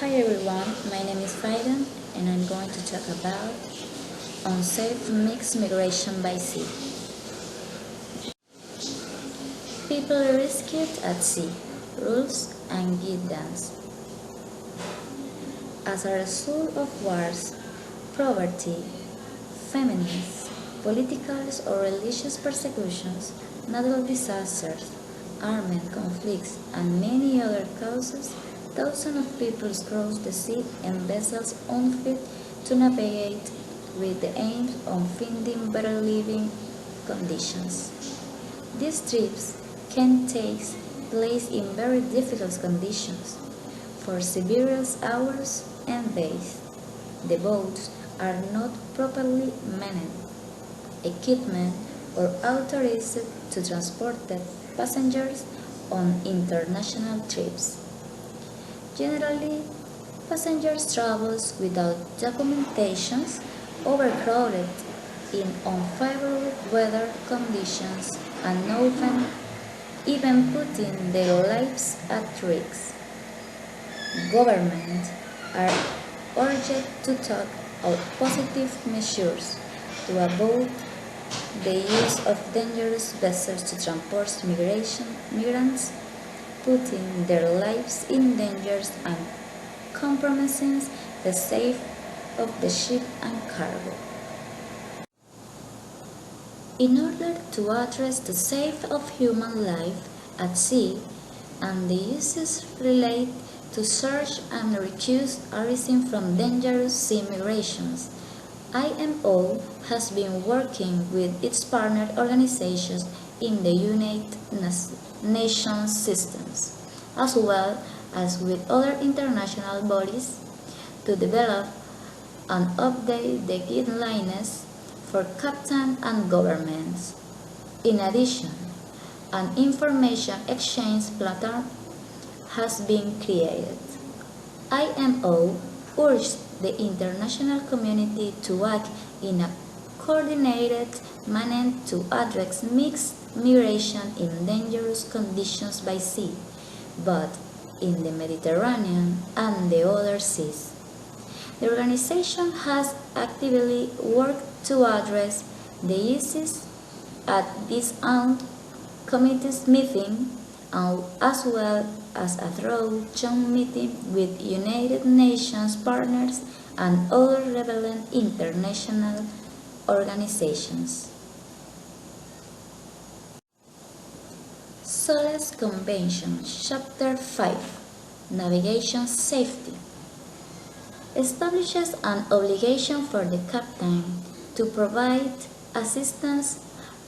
Hi everyone, my name is Faidan and I'm going to talk about unsafe mixed migration by sea. People rescued at sea, rules and guidance. As a result of wars, poverty, famines, political or religious persecutions, natural disasters, armed conflicts, and many other causes, thousands of people cross the sea in vessels unfit to navigate with the aim of finding better living conditions. These trips can take place in very difficult conditions for several hours and days. The boats are not properly manned, equipment, or authorized to transport the passengers on international trips. Generally, passengers travel without documentations, overcrowded in unfavorable weather conditions, and often even putting their lives at risk. Governments are urged to take out positive measures to avoid the use of dangerous vessels to transport migrants, putting their lives in danger and compromising the safety of the ship and cargo. In order to address the safety of human life at sea and the issues related to search and rescue arising from dangerous sea migrations, IMO has been working with its partner organizations in the United Nations systems, as well as with other international bodies, to develop and update the guidelines for captains and governments. In addition, an information exchange platform has been created. IMO urged the international community to act in a coordinated manner to address mixed migration in dangerous conditions by sea, but in the Mediterranean and the other seas. The organization has actively worked to address the issues at this own committee's meeting, as well as a thorough joint meeting with United Nations partners and other relevant international organizations. SOLAS Convention, Chapter 5, Navigation Safety, establishes an obligation for the captain to provide assistance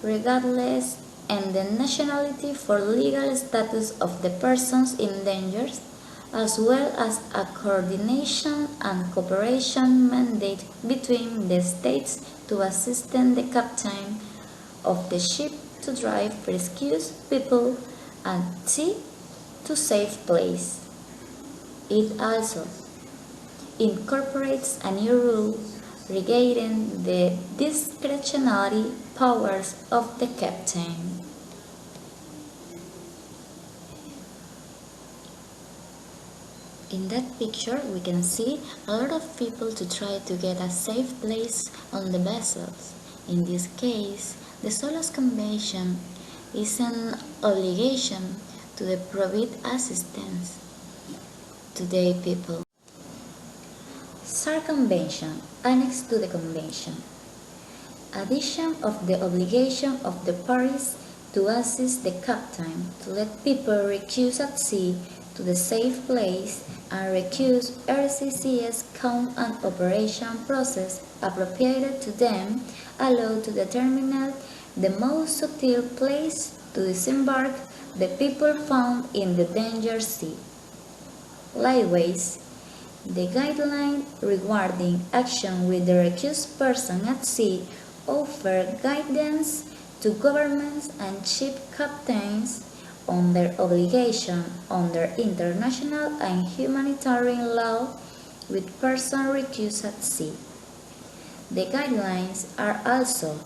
regardless and the nationality for legal status of the persons in danger, as well as a coordination and cooperation mandate between the states to assist the captain of the ship to drive rescue people at sea to safe place. It also incorporates a new rule regarding the discretionary powers of the captain. In that picture, we can see a lot of people to try to get a safe place on the vessels. In this case, the SOLAS Convention is an obligation to provide assistance to the people. Circumvention, annexed to the Convention. Addition of the obligation of the parties to assist the captain to let people recuse at sea to the safe place and recuse RCCS count and operation process appropriated to them allow to determine the most suitable place to disembark the people found in the danger sea. Likewise, the guideline regarding action with the recused person at sea offer guidance to governments and ship captains on their obligation under international and humanitarian law with persons recused at sea. The guidelines are also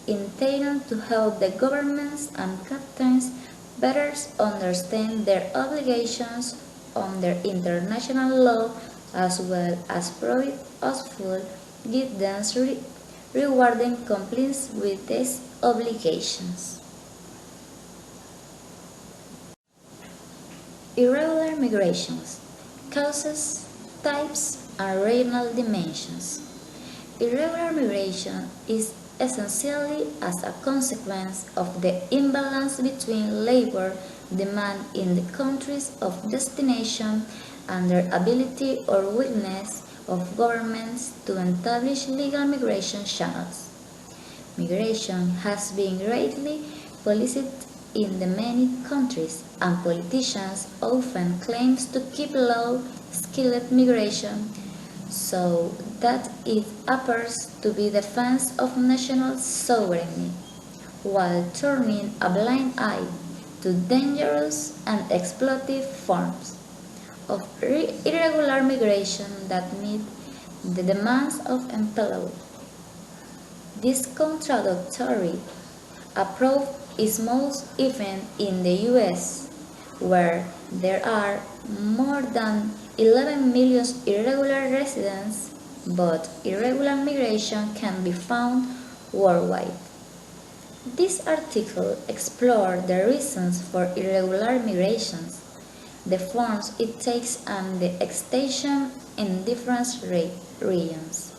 intended to help the governments and captains better understand their obligations under international law as well as provide useful guidance rewarding compliance with these obligations. Irregular migrations, causes, types, and regional dimensions. Irregular migration is essentially as a consequence of the imbalance between labor demand in the countries of destination and their ability or willingness of governments to establish legal migration channels. Migration has been greatly policed in the many countries, and politicians often claim to keep low-skilled migration so that it appears to be defense of national sovereignty, while turning a blind eye to dangerous and exploitative forms of irregular migration that meet the demands of employment. This contradictory approach is most evident in the US, where there are more than 11 million irregular residents, but irregular migration can be found worldwide. This article explored the reasons for irregular migrations, the forms it takes and the extension in different regions.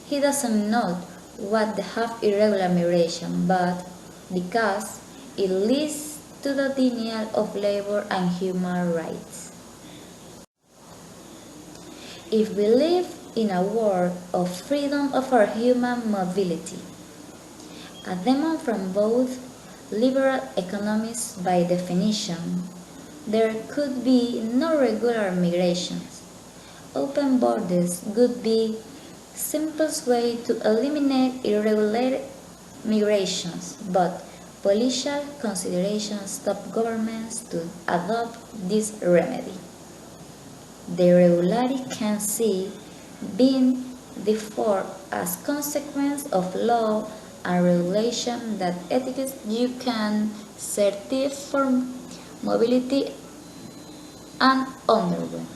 He doesn't note what they have irregular migration, but because it leads to the denial of labor and human rights. If we live in a world of freedom of our human mobility, a demand from both liberal economies by definition, there could be no regular migrations. Open borders would be the simplest way to eliminate irregular migrations, but political considerations stop governments to adopt this remedy. The irregularity can see being deferred as consequence of law and regulation that etiquette you can certify for mobility and underway.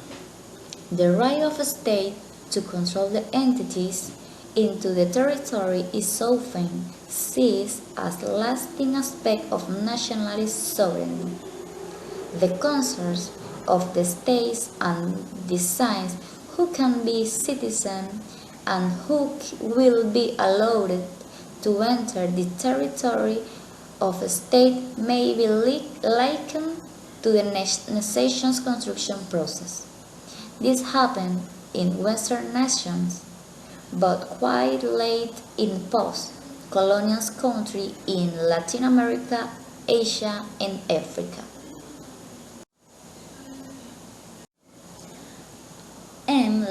The right of a state to control the entities into the territory is often seen as a lasting aspect of national sovereignty. The concerns of the states and decides who can be citizen and who will be allowed to enter the territory of a state may be likened to the nation's construction process. This happened in Western nations, but quite late in post-colonial countries in Latin America, Asia, and Africa.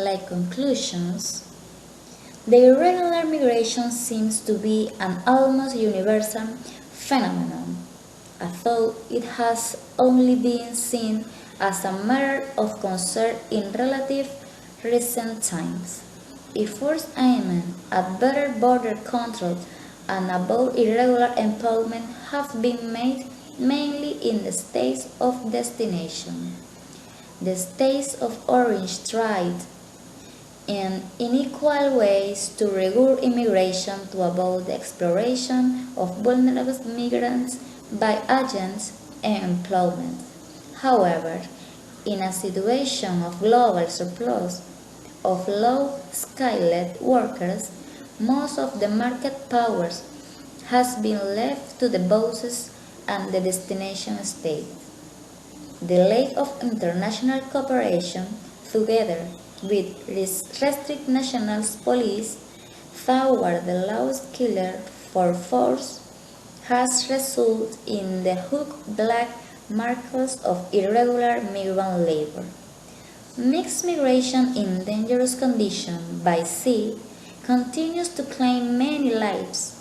Like conclusions, the irregular migration seems to be an almost universal phenomenon, although it has only been seen as a matter of concern in relative recent times. Efforts aimed at better border control and about irregular employment have been made mainly in the states of destination. The states of origin tried in unequal ways to regulate immigration to avoid the exploitation of vulnerable migrants by agents and employment. However, in a situation of global surplus of low-skilled workers, most of the market powers has been left to the bosses and the destination state. The lack of international cooperation, together with restricted national police toward the low-skilled workforce, has resulted in the black markets of irregular migrant labor. Mixed migration in dangerous conditions by sea continues to claim many lives.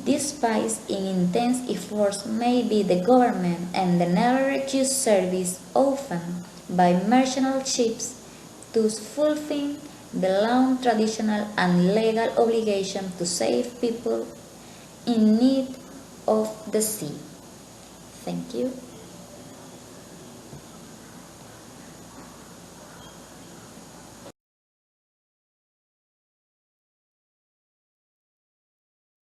Despite intense efforts made by the government and the Naval Rescue Service, often by merchant ships, to fulfill the long traditional and legal obligation to save people in need of the sea. Thank you.